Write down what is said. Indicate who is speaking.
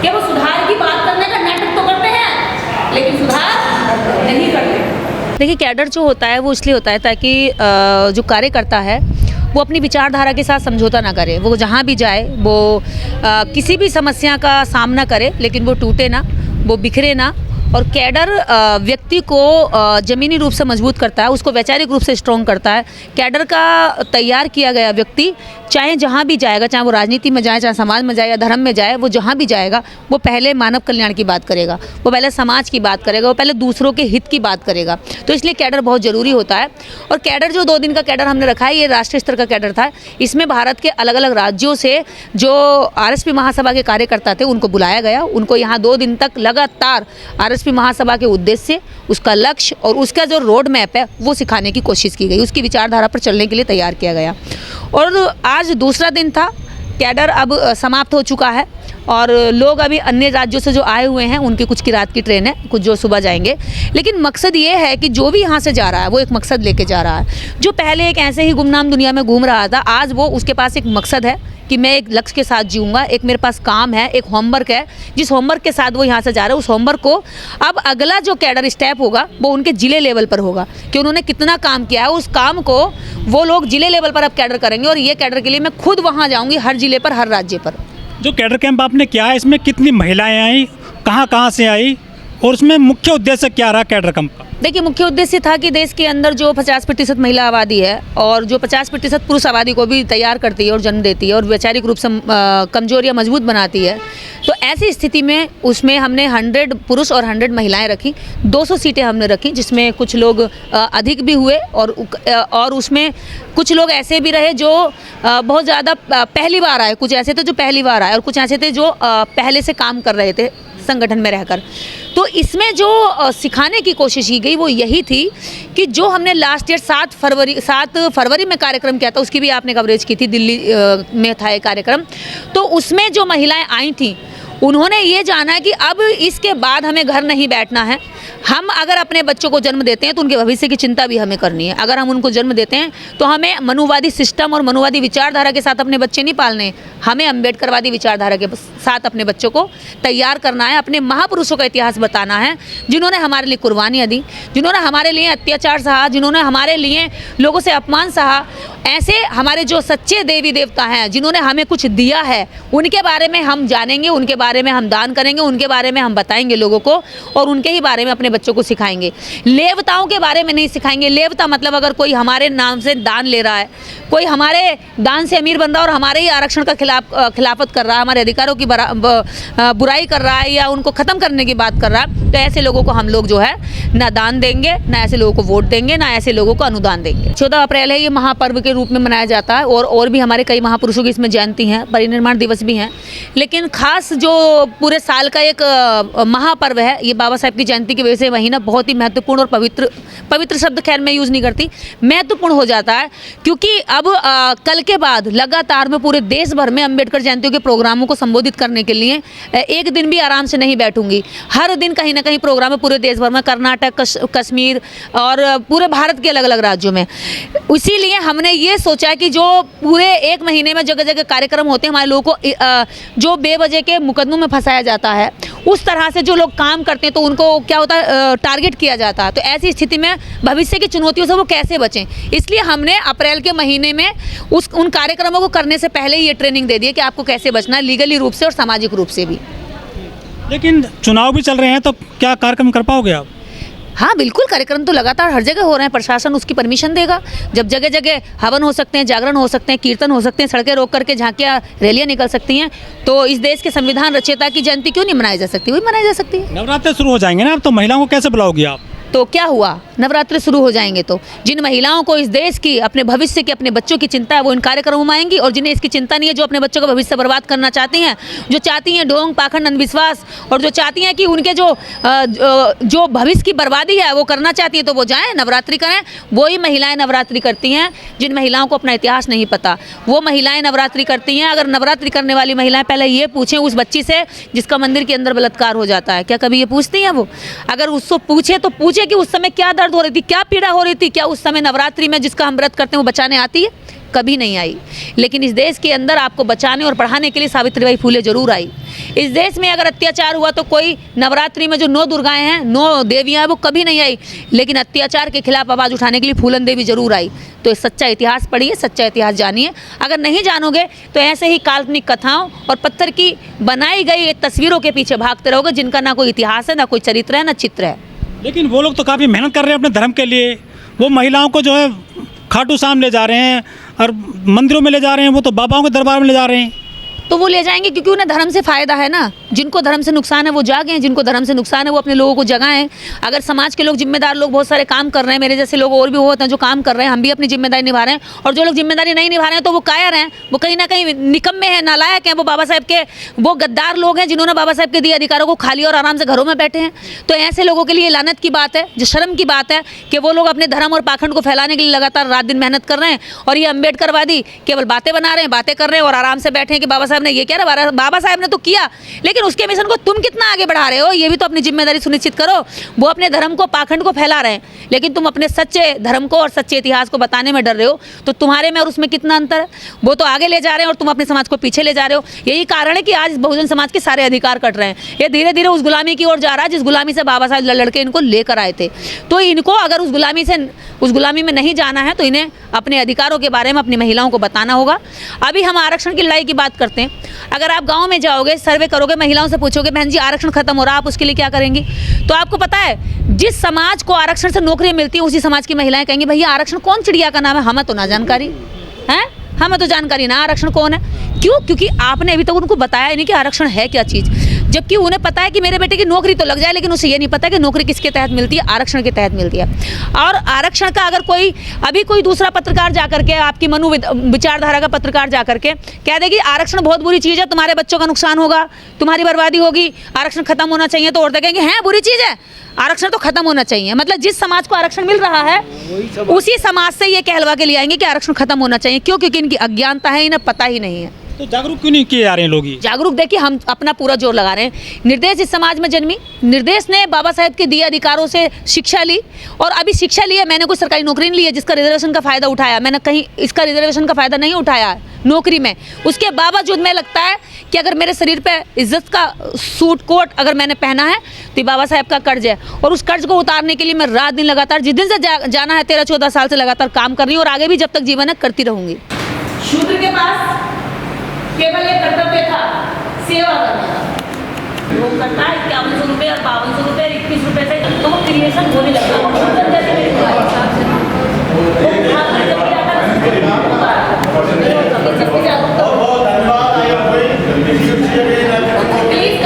Speaker 1: कि वो सुधार की बात करने का नाटक तो करते हैं लेकिन सुधार नहीं करते।
Speaker 2: देखिए, कैडर जो होता है वो इसलिए होता है ताकि जो कार्यकर्ता है वो अपनी विचारधारा के साथ समझौता ना करे। वो जहाँ भी जाए वो किसी भी समस्या का सामना करे लेकिन वो टूटे ना, वो बिखरे ना। और कैडर व्यक्ति को ज़मीनी रूप से मजबूत करता है, उसको वैचारिक रूप से स्ट्रॉन्ग करता है। कैडर का तैयार किया गया व्यक्ति चाहे जहाँ भी जाएगा, चाहे वो राजनीति में जाए, चाहे समाज में जाए या धर्म में जाए, वो जहाँ भी जाएगा वो पहले मानव कल्याण की बात करेगा, वो पहले समाज की बात करेगा, वो पहले दूसरों के हित की बात करेगा। तो इसलिए कैडर बहुत ज़रूरी होता है। और कैडर जो 2 दिन का कैडर हमने रखा है, ये राष्ट्रीय स्तर का कैडर था। इसमें भारत के अलग अलग राज्यों से जो आरएसपी महासभा के कार्यकर्ता थे उनको बुलाया गया। उनको यहाँ 2 दिन तक लगातार आरएसपी महासभा के उद्देश्य, उसका लक्ष्य और उसका जो रोड मैप है वो सिखाने की कोशिश की गई, उसकी विचारधारा पर चलने के लिए तैयार किया गया। और आज दूसरा दिन था। कैडर अब समाप्त हो चुका है और लोग अभी अन्य राज्यों से जो आए हुए हैं उनकी कुछ की रात की ट्रेन है, कुछ जो सुबह जाएंगे। लेकिन मकसद ये है कि जो भी यहाँ से जा रहा है वो एक मकसद लेके जा रहा है। जो पहले एक ऐसे ही गुमनाम दुनिया में घूम रहा था, आज वो उसके पास एक मकसद है कि मैं एक लक्ष्य के साथ जीऊँगा, एक मेरे पास काम है, एक होमवर्क है, जिस होमवर्क के साथ वो यहाँ से जा रहे हैं उस होमवर्क को अब अगला जो कैडर स्टेप होगा वो उनके ज़िले लेवल पर होगा कि उन्होंने कितना काम किया है। उस काम को वो लोग ज़िले लेवल पर अब कैडर करेंगे और ये कैडर के लिए मैं खुद वहाँ जाऊँगी, हर ज़िले पर, हर राज्य पर।
Speaker 3: जो कैडर कैंप आपने किया है इसमें कितनी महिलाएं आई, कहाँ से आई और उसमें मुख्य उद्देश्य क्या रहा कैडर कैंप का?
Speaker 2: देखिए, मुख्य उद्देश्य था कि देश के अंदर जो 50% महिला आबादी है और जो 50% पुरुष आबादी को भी तैयार करती है और जन्म देती है और वैचारिक रूप से कमजोर या मजबूत बनाती है, तो ऐसी स्थिति में उसमें हमने 100 पुरुष और 100 महिलाएं रखी। 200 सीटें हमने रखी जिसमें कुछ लोग अधिक भी हुए और उसमें कुछ लोग ऐसे भी रहे जो बहुत ज़्यादा पहली बार आए, कुछ ऐसे थे जो पहली बार आए और कुछ ऐसे थे जो पहले से काम कर रहे थे संगठन में रहकर। तो इसमें जो सिखाने की कोशिश की गई वो यही थी कि जो हमने लास्ट ईयर 7 फरवरी में कार्यक्रम किया था, उसकी भी आपने कवरेज की थी, दिल्ली में था ये कार्यक्रम। तो उसमें जो महिलाएं आई थीं उन्होंने ये जाना कि अब इसके बाद हमें घर नहीं बैठना है। हम अगर अपने बच्चों को जन्म देते हैं तो उनके भविष्य की चिंता भी हमें करनी है। अगर हम उनको जन्म देते हैं तो हमें मनुवादी सिस्टम और मनुवादी विचारधारा के साथ अपने बच्चे नहीं पालने, हमें अम्बेडकरवादी विचारधारा के साथ अपने बच्चों को तैयार करना है। अपने महापुरुषों का इतिहास बताना है जिन्होंने हमारे लिए कुर्बानियाँ दी, जिन्होंने हमारे लिए अत्याचार सहा, जिन्होंने हमारे लिए लोगों से अपमान सहा। ऐसे हमारे जो सच्चे देवी देवता हैं जिन्होंने हमें कुछ दिया है उनके बारे में हम जानेंगे, उनके बारे में हम दान करेंगे, उनके बारे में हम बताएंगे लोगों को और उनके ही बारे में अपने बच्चों को सिखाएंगे। लेवताओं के बारे में नहीं सिखाएंगे। लेवता मतलब अगर कोई हमारे नाम से दान ले रहा है, कोई हमारे दान से अमीर बन रहा है और हमारे ही आरक्षण का खिलाफत कर रहा है, हमारे अधिकारों की बुराई कर रहा है या उनको ख़त्म करने की बात कर रहा है, तो ऐसे लोगों को हम लोग जो है ना दान देंगे, ना ऐसे लोगों को वोट देंगे, ना ऐसे लोगों को अनुदान देंगे। 14 अप्रैल है, ये महापर्व के रूप में मनाया जाता है और भी हमारे कई महापुरुषों की इसमें जयंती हैं, परिनिर्वाण दिवस भी हैं। लेकिन खास जो पूरे साल का एक महापर्व है, ये बाबा साहब की जयंती की वजह से महीना बहुत ही महत्वपूर्ण और पवित्र शब्द खैर मैं यूज़ नहीं करती, महत्वपूर्ण हो जाता है। क्योंकि अब कल के बाद लगातार मैं पूरे देश भर में अम्बेडकर जयंतियों के प्रोग्रामों को संबोधित करने के लिए एक दिन भी आराम से नहीं बैठूंगी। हर दिन कहीं ना कहीं प्रोग्राम है पूरे देश भर में, कर्नाटक, कश्मीर और पूरे भारत के अलग अलग राज्यों में। इसीलिए हमने ये सोचा कि जो पूरे 1 महीने में जगह जगह कार्यक्रम होते हैं, हमारे लोगों को जो बेवजह के मुकदमों में फंसाया जाता है, उस तरह से जो लोग काम करते हैं तो उनको क्या होता है, टारगेट किया जाता है। तो ऐसी स्थिति में भविष्य की चुनौतियों से वो कैसे बचें, इसलिए हमने अप्रैल के महीने में उन कार्यक्रमों को करने से पहले ही ये ट्रेनिंग दे दी है कि आपको कैसे बचना है, लीगली रूप से और सामाजिक रूप से भी।
Speaker 3: लेकिन चुनाव भी चल रहे हैं तो क्या कार्यक्रम कर पाओगे आप?
Speaker 2: हाँ बिल्कुल, कार्यक्रम तो लगातार हर जगह हो रहे हैं, प्रशासन उसकी परमिशन देगा। जब जगह जगह हवन हो सकते हैं, जागरण हो सकते हैं, कीर्तन हो सकते हैं, सड़कें रोक करके झांकियाँ रैलियाँ निकल सकती हैं, तो इस देश के संविधान रचयिता की जयंती क्यों नहीं मनाई जा सकती? वही मनाई जा सकती है।
Speaker 3: नवरात्र शुरू हो जाएंगे ना, अब तो महिलाओं को कैसे बुलाओगी आप?
Speaker 2: तो क्या हुआ, नवरात्रि शुरू हो जाएंगे तो जिन महिलाओं को इस देश की, अपने भविष्य की, अपने बच्चों की चिंता है वो इन कार्यक्रमों में आएंगी, और जिन्हें इसकी चिंता नहीं है, जो अपने बच्चों का भविष्य बर्बाद करना चाहती हैं, जो चाहती हैं ढोंग पाखंड अंधविश्वास और जो चाहती हैं कि उनके जो भविष्य की बर्बादी है वो करना चाहती हैं, तो वो जाएँ नवरात्रि करें। वही महिलाएं नवरात्रि करती हैं जिन महिलाओं को अपना इतिहास नहीं पता, वो महिलाएं नवरात्रि करती हैं। अगर नवरात्रि करने वाली महिलाएं पहले ये पूछें उस बच्ची से जिसका मंदिर के अंदर बलात्कार हो जाता है, क्या कभी ये पूछती हैं? वो अगर उसको पूछे तो पूछे कि उस समय क्या दर्द हो रही थी, क्या पीड़ा हो रही थी, क्या उस समय नवरात्रि में जिसका हम व्रत करते हैं वो बचाने आती है? कभी नहीं आई, लेकिन इस देश के अंदर आपको बचाने और पढ़ाने के लिए सावित्रीबाई फुले जरूर आई। इस देश में अगर अत्याचार हुआ तो कोई नवरात्रि में जो 9 दुर्गाएं हैं, 9 देवियां हैं, वो कभी नहीं आई, लेकिन अत्याचार के खिलाफ आवाज़ उठाने के लिए फूलन देवी जरूर आई। तो सच्चा इतिहास पढ़िए, सच्चा इतिहास जानिए। अगर नहीं जानोगे तो ऐसे ही काल्पनिक कथाओं और पत्थर की बनाई गई तस्वीरों के पीछे भागते रहोगे, जिनका ना कोई इतिहास है, ना कोई चरित्र है, ना चित्र है।
Speaker 3: लेकिन वो लोग तो काफ़ी मेहनत कर रहे हैं अपने धर्म के लिए। वो महिलाओं को जो है खाटू श्याम ले जा रहे हैं और मंदिरों में ले जा रहे हैं, वो तो बाबाओं के दरबार में ले जा रहे हैं।
Speaker 2: तो वो ले जाएंगे क्योंकि उन्हें धर्म से फ़ायदा है ना। जिनको धर्म से नुकसान है वो जागें, जिनको धर्म से नुकसान है वो अपने लोगों को जगाएं। अगर समाज के लोग, जिम्मेदार लोग बहुत सारे काम कर रहे हैं, मेरे जैसे लोग और भी होते हैं जो काम कर रहे हैं, हम भी अपनी जिम्मेदारी निभा रहे हैं, और जो लोग जिम्मेदारी नहीं निभा रहे हैं तो वो कायर हैं, वो कहीं ना कहीं निकम्मे हैं, नालायक हैं, वो बाबा साहेब के वो गद्दार लोग हैं जिन्होंने बाबा साहेब के दिए अधिकारों को खा लिया और आराम से घरों में बैठे हैं। तो ऐसे लोगों के लिए लानत की बात है, जो शर्म की बात है कि वो लोग अपने धर्म और पाखंड को फैलाने के लिए लगातार रात दिन मेहनत कर रहे हैं, और ये अम्बेडकरवादी केवल बातें बना रहे हैं, बातें कर रहे हैं और आराम से बैठे हैं कि बाबा साहब ने ये क्या रहा, बाबा साहब ने तो किया, लेकिन उसके मिशन को तुम कितना आगे बढ़ा रहे हो, ये भी तो अपनी जिम्मेदारी सुनिश्चित करो। वो अपने धर्म को, पाखंड को फैला रहे हैं, लेकिन तुम अपने सच्चे धर्म को और सच्चे इतिहास को बताने में डर रहे हो। तो तुम्हारे में और उसमें कितना अंतर है? वो तो आगे ले जा रहे हैं और तुम अपने समाज को पीछे ले जा रहे हो। यही कारण है कि आज बहुजन समाज के सारे अधिकार कट रहे हैं। ये धीरे धीरे उस गुलामी की ओर जा रहा है जिस गुलामी से बाबा साहब लड़के इनको लेकर आए थे। तो इनको अगर उस गुलामी में नहीं जाना है तो इन्हें अपने अधिकारों के बारे में अपनी महिलाओं को बताना होगा। अभी हम आरक्षण की लड़ाई की बात करते हैं। अगर आप गाँव में जाओगे, सर्वे करोगे, महिलाओं से पूछोगे बहन जी आरक्षण खत्म हो रहा, आप उसके लिए क्या करेंगी, तो आपको पता है जिस समाज को आरक्षण से नौकरियां मिलती हैं उसी समाज की महिलाएं कहेंगी भैया आरक्षण कौन चिड़िया का नाम है, हमें तो ना जानकारी है, हमें तो जानकारी ना आरक्षण कौन है। क्यों? क्योंकि आपने अभी तक उनको बताया नहीं कि आरक्षण है क्या चीज़। जबकि उन्हें पता है कि मेरे बेटे की नौकरी तो लग जाए, लेकिन उसे ये नहीं पता कि नौकरी किसके तहत मिलती है, आरक्षण के तहत मिलती है। और आरक्षण का अगर कोई दूसरा पत्रकार जाकर के, आपकी मनु विचारधारा का पत्रकार जाकर के कह देगी आरक्षण बहुत बुरी चीज़ है, तुम्हारे बच्चों का नुकसान होगा, तुम्हारी बर्बादी होगी, आरक्षण खत्म होना चाहिए, तो औरतें कहेंगे हैं बुरी चीज़ है, आरक्षण तो खत्म होना चाहिए। मतलब जिस समाज को आरक्षण मिल रहा है उसी समाज से ये कहलवा के लिए आएंगे कि आरक्षण खत्म होना चाहिए। क्यों? क्योंकि इनकी अज्ञानता है, इन्हें पता ही नहीं है।
Speaker 3: तो जागरूक क्यों नहीं किए जा रहे हैं लोग?
Speaker 2: जागरूक देखिए, हम अपना पूरा जोर लगा रहे हैं। निर्देश इस समाज में जन्मी, निर्देश ने बाबा साहेब के दिए अधिकारों से शिक्षा ली, और अभी शिक्षा ली है, मैंने कोई सरकारी नौकरी नहीं ली है जिसका रिजर्वेशन का फ़ायदा उठाया, मैंने कहीं इसका रिजर्वेशन का फ़ायदा नहीं उठाया नौकरी में। उसके बावजूद में लगता है कि अगर मेरे शरीर पे इज्जत का सूट कोट अगर मैंने पहना है तो बाबा साहेब का कर्ज है, और उस कर्ज को उतारने के लिए मैं रात दिन लगातार, जिस दिन से जाना है 13-14 साल से लगातार काम कर रही हूँ, और आगे भी जब तक जीवन है करती रहूँगी।
Speaker 1: शूद्र के पास केवल एक कर्तव्य था, सेवा करना था। वो करता है 5100 रुपये और 5200 रुपये, 21 रुपये से तो वो क्रिएशन होने लगता है। प्लीज